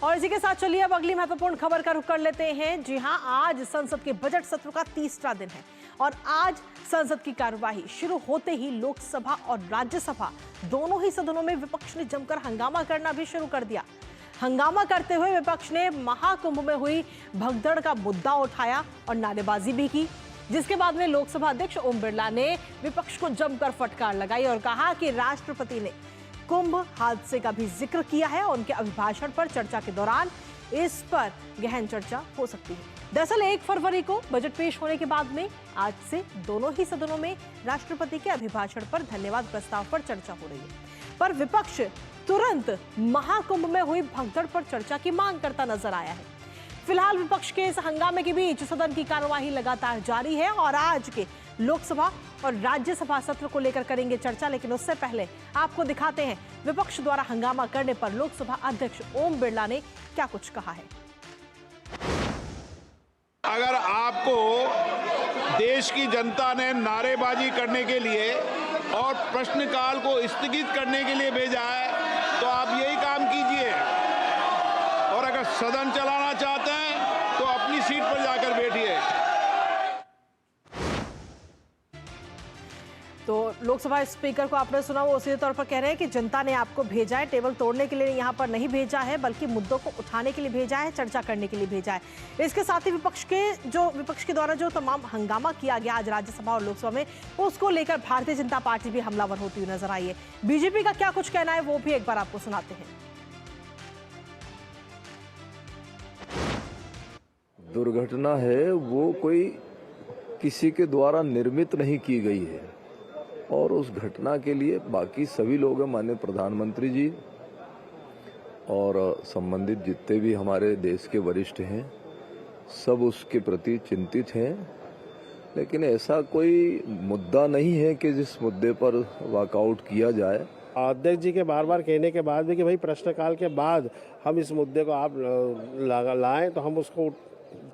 और इसी के साथ चलिए अब अगली महत्वपूर्ण खबर का रुख कर लेते हैं। जी हां, आज संसद के बजट सत्र का तीसरा दिन है और आज संसद की कार्यवाही शुरू होते ही लोकसभा और राज्यसभा दोनों ही सदनों में विपक्ष ने जमकर हंगामा करना भी शुरू कर दिया। हंगामा करते हुए विपक्ष ने महाकुंभ में हुई भगदड़ का मुद्दा उठाया और नारेबाजी भी की, जिसके बाद में लोकसभा अध्यक्ष ओम बिरला ने विपक्ष को जमकर फटकार लगाई और कहा कि राष्ट्रपति ने कुंभ हादसे का भी जिक्र किया है। उनके अभिभाषण पर चर्चा के दौरान इस पर गहन चर्चा हो सकती है। दरअसल 1 फरवरी को बजट पेश होने के बाद में आज से दोनों ही सदनों में राष्ट्रपति के अभिभाषण पर धन्यवाद प्रस्ताव पर चर्चा हो रही है, पर विपक्ष तुरंत महाकुंभ में हुई भगदड़ पर चर्चा की मांग करता नजर आया है। फिलहाल विपक्ष के इस हंगामे के बीच सदन की कार्यवाही लगातार जारी है और आज के लोकसभा और राज्यसभा सत्र को लेकर करेंगे चर्चा, लेकिन उससे पहले आपको दिखाते हैं विपक्ष द्वारा हंगामा करने पर लोकसभा अध्यक्ष ओम बिरला ने क्या कुछ कहा है। अगर आपको देश की जनता ने नारेबाजी करने के लिए और प्रश्नकाल को स्थगित करने के लिए भेजा है तो आप यही काम कीजिए, और अगर सदन चलाना चाहते हैं तो अपनी सीट पर जाकर बैठिए। तो लोकसभा स्पीकर को आपने सुना, वो सीधे तौर पर कह रहे हैं कि जनता ने आपको भेजा है, टेबल तोड़ने के लिए यहाँ पर नहीं भेजा है, बल्कि मुद्दों को उठाने के लिए भेजा है, चर्चा करने के लिए भेजा है। इसके साथ ही विपक्ष के द्वारा जो तमाम हंगामा किया गया आज राज्यसभा और लोकसभा में, उसको लेकर भारतीय जनता पार्टी भी हमलावर होती हुई नजर आई है। बीजेपी का क्या कुछ कहना है वो भी एक बार आपको सुनाते हैं। दुर्घटना है वो कोई किसी के द्वारा निर्मित नहीं की गई है और उस घटना के लिए बाकी सभी लोग हैं, माननीय प्रधानमंत्री जी और संबंधित जितने भी हमारे देश के वरिष्ठ हैं, सब उसके प्रति चिंतित हैं। लेकिन ऐसा कोई मुद्दा नहीं है कि जिस मुद्दे पर वॉकआउट किया जाए। अध्यक्ष जी के बार बार कहने के बाद भी कि भाई प्रश्नकाल के बाद हम इस मुद्दे को आप लाएं तो हम उसको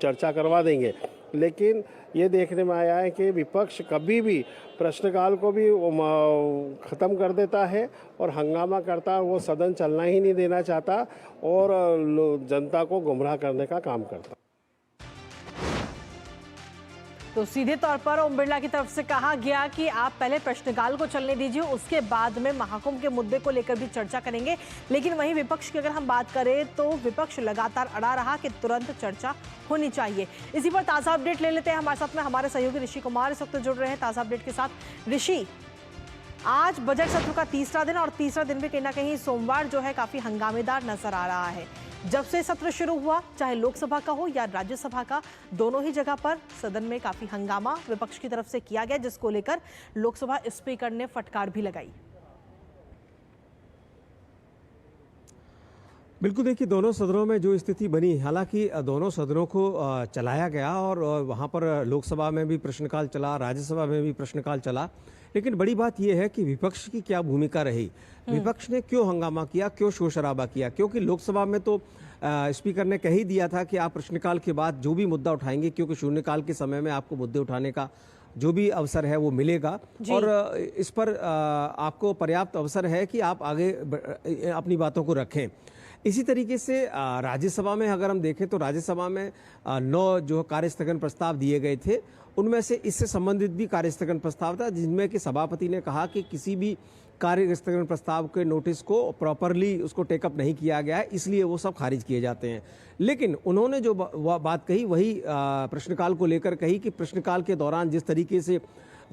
चर्चा करवा देंगे, लेकिन ये देखने में आया है कि विपक्ष कभी भी प्रश्नकाल को भी ख़त्म कर देता है और हंगामा करता है। वो सदन चलना ही नहीं देना चाहता और जनता को गुमराह करने का काम करता। तो सीधे तौर पर ओम बिरला की तरफ से कहा गया कि आप पहले प्रश्नकाल को चलने दीजिए, उसके बाद में महाकुंभ के मुद्दे को लेकर भी चर्चा करेंगे। लेकिन वहीं विपक्ष की अगर हम बात करें तो विपक्ष लगातार अड़ा रहा कि तुरंत चर्चा होनी चाहिए। इसी पर ताज़ा अपडेट ले लेते हैं। हमारे साथ में हमारे सहयोगी ऋषि कुमार इस वक्त जुड़ रहे हैं ताज़ा अपडेट के साथ। ऋषि, आज बजट सत्र का तीसरा दिन और तीसरा दिन भी कहीं ना कहीं सोमवार जो है काफ़ी हंगामेदार नजर आ रहा है। जब से सत्र शुरू हुआ, चाहे लोकसभा का हो या राज्यसभा का, दोनों ही जगह पर सदन में काफी हंगामा विपक्ष की तरफ से किया गया, जिसको लेकर लोकसभा स्पीकर ने फटकार भी लगाई। बिल्कुल, देखिए दोनों सदनों में जो स्थिति बनी, हालांकि दोनों सदनों को चलाया गया और वहां पर लोकसभा में भी प्रश्नकाल चला, राज्यसभा में भी प्रश्नकाल चला, लेकिन बड़ी बात यह है कि विपक्ष की क्या भूमिका रही, विपक्ष ने क्यों हंगामा किया, क्यों शोर शराबा किया। क्योंकि लोकसभा में तो स्पीकर ने कह ही दिया था कि आप प्रश्नकाल के बाद जो भी मुद्दा उठाएंगे, क्योंकि शून्यकाल के समय में आपको मुद्दे उठाने का जो भी अवसर है वो मिलेगा और इस पर आपको पर्याप्त अवसर है कि आप आगे अपनी बातों को रखें। इसी तरीके से राज्यसभा में अगर हम देखें तो राज्यसभा में 9 जो कार्य स्थगन प्रस्ताव दिए गए थे, उनमें से इससे संबंधित भी कार्य स्थगन प्रस्ताव था, जिनमें कि सभापति ने कहा कि किसी भी कार्य स्थगन प्रस्ताव के नोटिस को प्रॉपरली उसको टेकअप नहीं किया गया है, इसलिए वो सब खारिज किए जाते हैं। लेकिन उन्होंने जो बात कही वही प्रश्नकाल को लेकर कही कि प्रश्नकाल के दौरान जिस तरीके से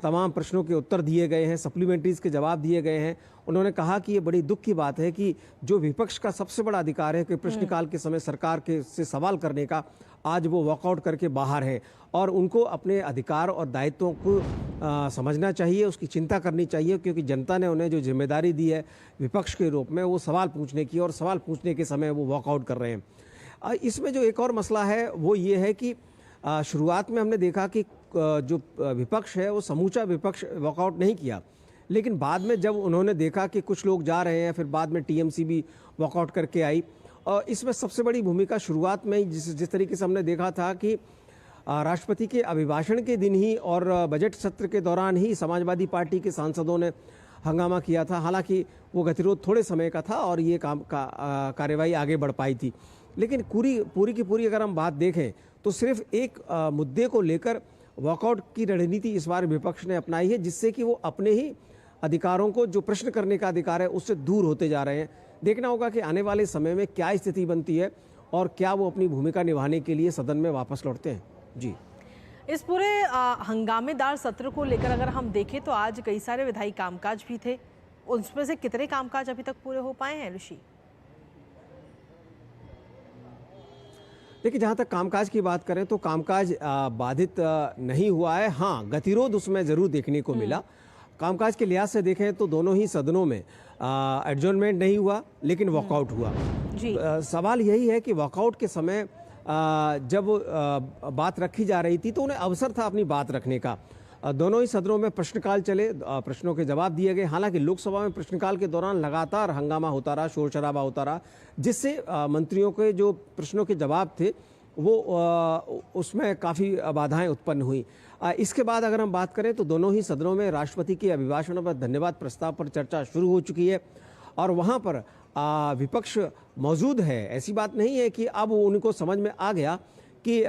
तमाम प्रश्नों के उत्तर दिए गए हैं, सप्लीमेंट्रीज के जवाब दिए गए हैं, उन्होंने कहा कि ये बड़ी दुख की बात है कि जो विपक्ष का सबसे बड़ा अधिकार है कि प्रश्नकाल के समय सरकार के से सवाल करने का, आज वो वॉकआउट करके बाहर है और उनको अपने अधिकार और दायित्वों को समझना चाहिए, उसकी चिंता करनी चाहिए, क्योंकि जनता ने उन्हें जो जिम्मेदारी दी है विपक्ष के रूप में वो सवाल पूछने की, और सवाल पूछने के समय वो वॉकआउट कर रहे हैं। इसमें जो एक और मसला है वो ये है कि शुरुआत में हमने देखा कि जो विपक्ष है वो समूचा विपक्ष वॉकआउट नहीं किया, लेकिन बाद में जब उन्होंने देखा कि कुछ लोग जा रहे हैं, फिर बाद में टीएमसी भी वॉकआउट करके आई। और इसमें सबसे बड़ी भूमिका शुरुआत में जिस तरीके से हमने देखा था कि राष्ट्रपति के अभिभाषण के दिन ही और बजट सत्र के दौरान ही समाजवादी पार्टी के सांसदों ने हंगामा किया था। हालांकि वो गतिरोध थोड़े समय का था और ये कार्यवाही आगे बढ़ पाई थी, लेकिन पूरी की पूरी अगर हम बात देखें तो सिर्फ एक मुद्दे को लेकर वॉकआउट की रणनीति इस बार विपक्ष ने अपनाई है, जिससे कि वो अपने ही अधिकारों को, जो प्रश्न करने का अधिकार है, उससे दूर होते जा रहे हैं। देखना होगा कि आने वाले समय में क्या स्थिति बनती है और क्या वो अपनी भूमिका निभाने के लिए सदन में वापस लौटते हैं। जी, इस पूरे हंगामेदार सत्र को लेकर अगर हम देखें तो आज कई सारे विधायी कामकाज भी थे, उसमें से कितने कामकाज अभी तक पूरे हो पाए हैं ऋषि? देखिए, जहाँ तक कामकाज की बात करें तो कामकाज बाधित नहीं हुआ है। हाँ, गतिरोध उसमें ज़रूर देखने को मिला। कामकाज के लिहाज से देखें तो दोनों ही सदनों में एडजर्नमेंट नहीं हुआ, लेकिन वॉकआउट हुआ। जी। सवाल यही है कि वॉकआउट के समय जब बात रखी जा रही थी तो उन्हें अवसर था अपनी बात रखने का। दोनों ही सदनों में प्रश्नकाल चले, प्रश्नों के जवाब दिए गए। हालांकि लोकसभा में प्रश्नकाल के दौरान लगातार हंगामा होता रहा, शोर शराबा होता रहा, जिससे मंत्रियों के जो प्रश्नों के जवाब थे वो उसमें काफ़ी बाधाएं उत्पन्न हुई। इसके बाद अगर हम बात करें तो दोनों ही सदनों में राष्ट्रपति के अभिभाषण पर धन्यवाद प्रस्ताव पर चर्चा शुरू हो चुकी है और वहाँ पर विपक्ष मौजूद है। ऐसी बात नहीं है कि अब उनको समझ में आ गया कि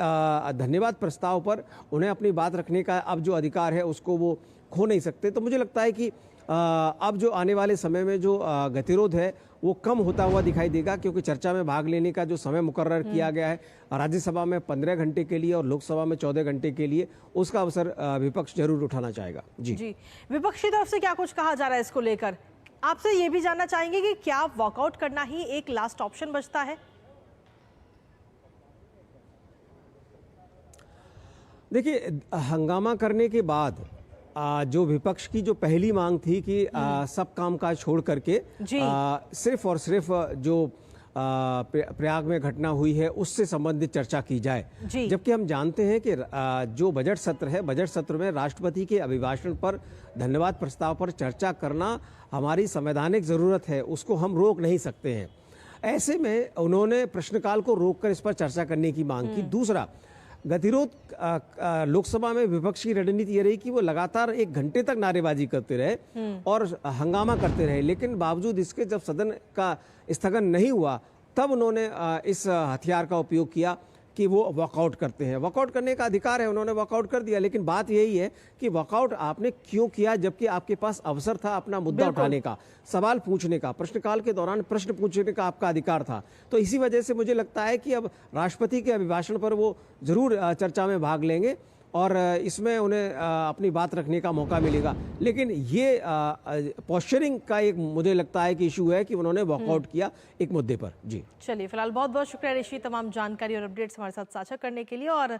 धन्यवाद प्रस्ताव पर उन्हें अपनी बात रखने का अब जो अधिकार है उसको वो खो नहीं सकते। तो मुझे लगता है कि अब जो आने वाले समय में जो गतिरोध है वो कम होता हुआ दिखाई देगा, क्योंकि चर्चा में भाग लेने का जो समय मुकर्रर किया गया है राज्यसभा में 15 घंटे के लिए और लोकसभा में 14 घंटे के लिए, उसका अवसर विपक्ष जरूर उठाना चाहेगा। जी, विपक्ष की तरफ से क्या कुछ कहा जा रहा है इसको लेकर? आपसे ये भी जानना चाहेंगे कि क्या वॉकआउट करना ही एक लास्ट ऑप्शन बचता है? देखिए, हंगामा करने के बाद जो विपक्ष की जो पहली मांग थी कि सब कामकाज छोड़ करके सिर्फ और सिर्फ जो प्रयाग में घटना हुई है उससे संबंधित चर्चा की जाए, जबकि हम जानते हैं कि जो बजट सत्र है, बजट सत्र में राष्ट्रपति के अभिभाषण पर धन्यवाद प्रस्ताव पर चर्चा करना हमारी संवैधानिक जरूरत है, उसको हम रोक नहीं सकते हैं। ऐसे में उन्होंने प्रश्नकाल को रोककर इस पर चर्चा करने की मांग की। दूसरा, गतिरोध लोकसभा में विपक्ष की रणनीति ये रही कि वो लगातार 1 घंटे तक नारेबाजी करते रहे और हंगामा करते रहे, लेकिन बावजूद इसके जब सदन का स्थगन नहीं हुआ तब उन्होंने इस हथियार का उपयोग किया कि वो वॉकआउट करते हैं। वॉकआउट करने का अधिकार है, उन्होंने वॉकआउट कर दिया, लेकिन बात यही है कि वॉकआउट आपने क्यों किया जबकि आपके पास अवसर था अपना मुद्दा उठाने का, सवाल पूछने का, प्रश्नकाल के दौरान प्रश्न पूछने का आपका अधिकार था। तो इसी वजह से मुझे लगता है कि अब राष्ट्रपति के अभिभाषण पर वो जरूर चर्चा में भाग लेंगे और इसमें उन्हें अपनी बात रखने का मौका मिलेगा। लेकिन ये पोस्चरिंग का एक मुझे लगता है कि इशू है कि उन्होंने वॉकआउट किया एक मुद्दे पर। जी, चलिए, फिलहाल बहुत बहुत शुक्रिया ऋषि, तमाम जानकारी और अपडेट्स हमारे साथ साझा करने के लिए। और